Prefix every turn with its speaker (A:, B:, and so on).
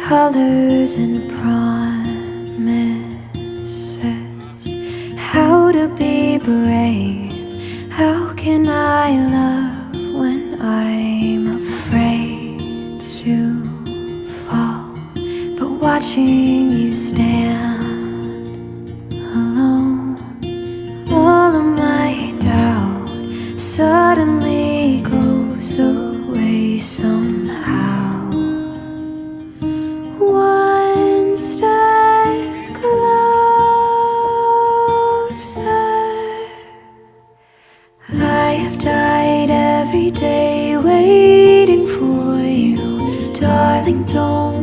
A: colors and promises. How to be brave, how can I love when I'm afraid to fall? But watching you stand alone, all of my doubt suddenly goes away somehow. One step closer. I have died every day waiting for you, darling, don't